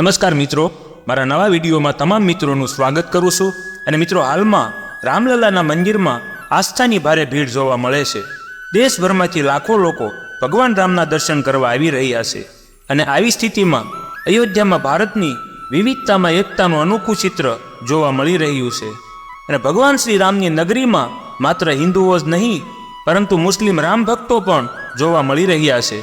નમસ્કાર મિત્રો, મારા નવા વિડીયોમાં તમામ મિત્રોનું સ્વાગત કરું છું. અને મિત્રો, હાલમાં રામલલાના મંદિરમાં આસ્થાની ભારે ભીડ જોવા મળે છે. દેશભરમાંથી લાખો લોકો ભગવાન રામના દર્શન કરવા આવી રહ્યા છે. અને આવી સ્થિતિમાં અયોધ્યામાં ભારતની વિવિધતામાં એકતાનું અનોખું ચિત્ર જોવા મળી રહ્યું છે. અને ભગવાન શ્રી રામની નગરીમાં માત્ર હિન્દુઓ જ નહીં પરંતુ મુસ્લિમ રામ ભક્તો પણ જોવા મળી રહ્યા છે.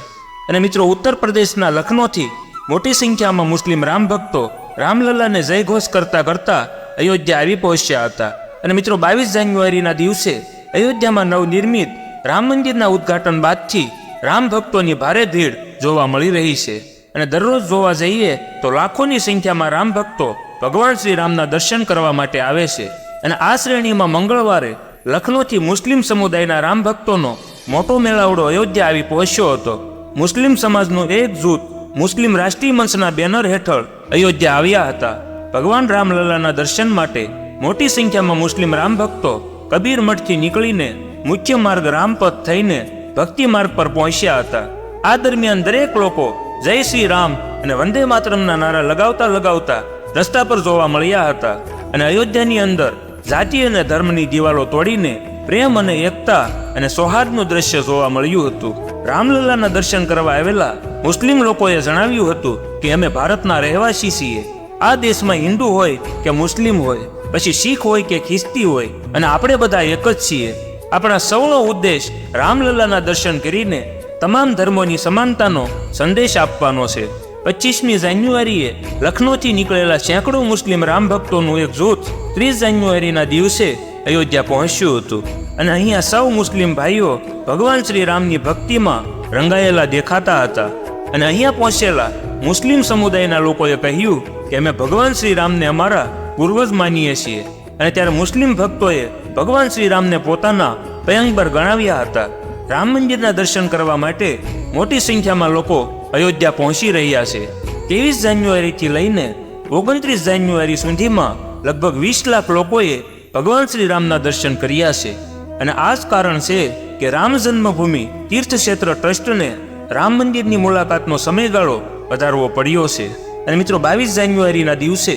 અને મિત્રો, ઉત્તર પ્રદેશના લખનૌથી મોટી સંખ્યામાં મુસ્લિમ રામ ભક્તો રામલલાને જયઘોષ કરતા કરતા અયોધ્યા આવી પહોંચ્યા હતા. અને મિત્રો, 22 જાન્યુઆરીના દિવસે અયોધ્યામાં નવનિર્મિત રામ મંદિરના ઉદ્ઘાટન બાદથી રામ ભક્તોની ભારે ભીડ જોવા મળી રહી છે. અને દરરોજ જોવા જઈએ તો લાખોની સંખ્યામાં રામ ભક્તો ભગવાન શ્રી રામના દર્શન કરવા માટે આવે છે. અને આ શ્રેણીમાં મંગળવારે લખનૌથી મુસ્લિમ સમુદાયના રામ ભક્તોનો મોટો મેળાવડો અયોધ્યા આવી પહોંચ્યો હતો. મુસ્લિમ સમાજનું એક જૂથ મુસ્લિમ રાષ્ટ્રીય મંચના બેનર હેઠળ અયોધ્યા આવ્યા હતા. ભગવાન રામલલાના દર્શન માટે મોટી સંખ્યામાં મુસ્લિમ રામ ભક્તો કબીર મઠથી નીકળીને મુખ્ય માર્ગ રામપથ થઈને ભક્તિ માર્ગ પર પહોંચ્યા હતા. આ દરમિયાન દરેક લોકો જય શ્રી રામ અને વંદે માતરમના નારા લગાવતા લગાવતા રસ્તા પર જોવા મળ્યા હતા. અને અયોધ્યાની અંદર જાતિ અને ધર્મની દિવાલો તોડીને પ્રેમ અને એકતા અને સૌહાર્દનું દ્રશ્ય જોવા મળ્યું હતું. રામલલાના દર્શન કરવા આવેલા મુસ્લિમ લોકોએ જણાવ્યું હતું કે અમે ભારતના રહેવાસી છીએ. આ દેશમાં હિન્દુ હોય કે મુસ્લિમ હોય, પછી શીખ હોય કે ખ્રિસ્તી હોય, અને આપણે બધા એક જ છીએ. આપણા સૌનો ઉદ્દેશ રામલલાના દર્શન કરીને તમામ ધર્મોની સમાનતાનો સંદેશ આપવાનો છે. 25મી જાન્યુઆરીએ લખનૌથી નીકળેલા સેંકડો મુસ્લિમ રામ ભક્તોનું એક જૂથ 30 જાન્યુઆરીના દિવસે અયોધ્યા પહોંચ્યું હતું. અને અહીંયા સૌ મુસ્લિમ ભાઈઓ ભગવાન શ્રી રામની ભક્તિમાં રંગાયેલા દેખાતા હતા. અને અહીંયા પહોંચેલા મુસ્લિમ સમુદાયના લોકોએ કહ્યું કે અમે ભગવાન શ્રી રામને અમારા પૂર્વજ માનીએ છીએ. અને ત્યારે મુસ્લિમ ભક્તોએ ભગવાન શ્રી રામને પોતાના પયગંબર ગણાવ્યા હતા. રામ મંદિરના દર્શન કરવા માટે મોટી સંખ્યામાં લોકો અયોધ્યા પહોંચી રહ્યા છે. 23 જાન્યુઆરીથી લઈને 29 જાન્યુઆરી સુધીમાં લગભગ 20 લાખ લોકોએ ભગવાન શ્રી રામના દર્શન કર્યા છે. અને આ જ કારણ છે કે રામ જન્મભૂમિ તીર્થક્ષેત્ર ટ્રસ્ટને રામ મંદિરની મુલાકાતનો સમયગાળો વધારવો પડ્યો છે. અને મિત્રો, 22 જાન્યુઆરીના દિવસે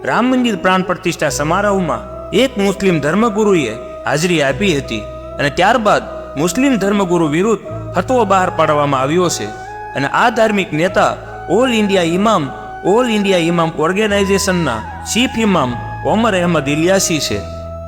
રામ મંદિર પ્રાણ પ્રતિષ્ઠા સમારોહમાં એક મુસ્લિમ ધર્મગુરુએ હાજરી આપી હતી. અને ત્યારબાદ મુસ્લિમ ધર્મગુરુ વિરુદ્ધ ફતવો બહાર પાડવામાં આવ્યો છે. અને આ ધાર્મિક નેતા ઓલ ઇન્ડિયા ઇમામ ઓર્ગેનાઇઝેશનના ચીફ ઇમામ ઓમર અહેમદ ઇલિયાસી છે.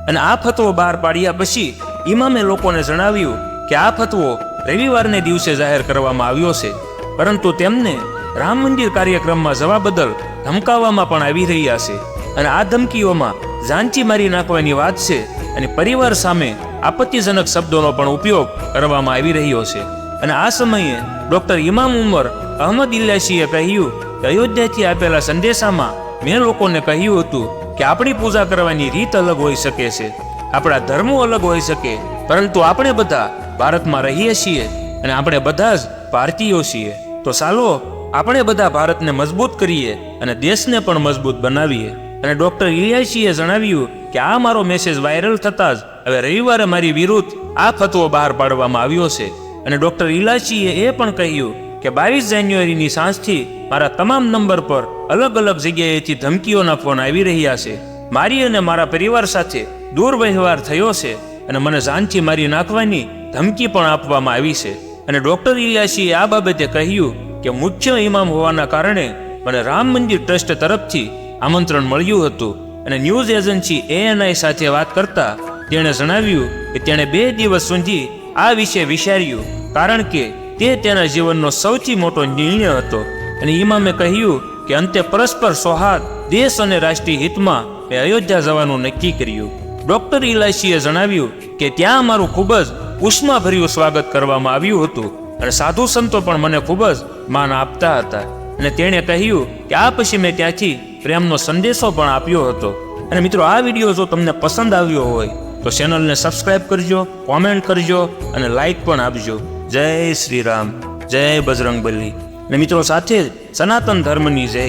અને આ ફતવો બહાર પાડ્યા પછી ઇમામે લોકોને જણાવ્યું કે આ ફતવો રવિવારને દિવસે જાહેર કરવામાં આવ્યો છે, પરંતુ તેમને રામ મંદિર કાર્યક્રમમાં જવા બદલ ધમકાવવામાં પણ આવી રહ્યા છે. અને આ ધમકીઓમાં જાનથી મારી નાખવાની વાત છે. અને પરિવાર સામે આપત્તિજનક શબ્દોનો પણ ઉપયોગ કરવામાં આવી રહ્યો છે. અને આ સમયે ડોક્ટર ઇમામ ઉમર અહમદ ઇલિયાસીએ કહ્યું કે અયોધ્યાથી આપેલા સંદેશામાં મેં લોકોને કહ્યું હતું કે આપણી પૂજા કરવાની રીત અલગ હોઈ શકે છે, આપણા ધર્મો અલગ હોઈ શકે, પરંતુ આપણે બધા ભારતમાં રહીએ છીએ અને આપણે બધા જ ભારતીયો છીએ. તો ચાલો આપણે બધા ભારતને મજબૂત કરીએ અને દેશને પણ મજબૂત બનાવીએ. અને ડોક્ટર ઇલિયાસીએ જણાવ્યું કે આ મારો મેસેજ વાયરલ થતાં જ હવે રવિવારે મારી વિરુદ્ધ આ ફતવો બહાર પાડવામાં આવ્યો છે. અને ડોક્ટર ઇલિયાસીએ એ પણ કહ્યું કે 22 જાન્યુઆરીની સાંજથી મારા તમામ નંબર પર અલગ અલગ જગ્યાએથી ધમકીઓના ફોન આવી રહ્યા છે. મારી અને મારા પરિવાર સાથે દુર્વ્યવહાર થયો છે અને મને જાનથી મારી નાખવાની ધમકી પણ આપવામાં આવી છે. અને ડોક્ટર ઇલિયાસીએ આ બાબતે કહ્યું કે મુખ્ય ઇમામ હોવાના કારણે મને રામ મંદિર ટ્રસ્ટ તરફથી આમંત્રણ મળ્યું હતું. અને ન્યૂઝ એજન્સી ANI સાથે વાત કરતા તેણે જણાવ્યું કે તેણે 2 દિવસ સુધી આ વિશે વિચાર્યું, કારણ કે તે તેના જીવનનો સૌથી મોટો નિર્ણય હતો. અને ઇમામે કહ્યું કે અંતે પરસ્પર સૌહાર્દ, દેશ અને રાષ્ટ્રીય હિતમાં મેં અયોધ્યા જવાનું નક્કી કર્યું. ડોક્ટર ઇલિયાસીએ જણાવ્યું કે ત્યાં મારું ખૂબ જ ઉષ્માભર્યું સ્વાગત કરવામાં આવ્યું હતું અને સાધુ સંતો પણ મને ખૂબ જ માન આપતા હતા. અને તેણે કહ્યું કે આ પછી મેં ત્યાંથી પ્રેમનો સંદેશો પણ આપ્યો હતો. અને મિત્રો, આ વિડીયો જો તમને પસંદ આવ્યો હોય તો ચેનલને સબસ્ક્રાઇબ કરજો, કોમેન્ટ કરજો અને લાઈક પણ આપજો. જય શ્રી રામ, જય બજરંગબલી. અને મિત્રો, સાથે સનાતન ધર્મની જય.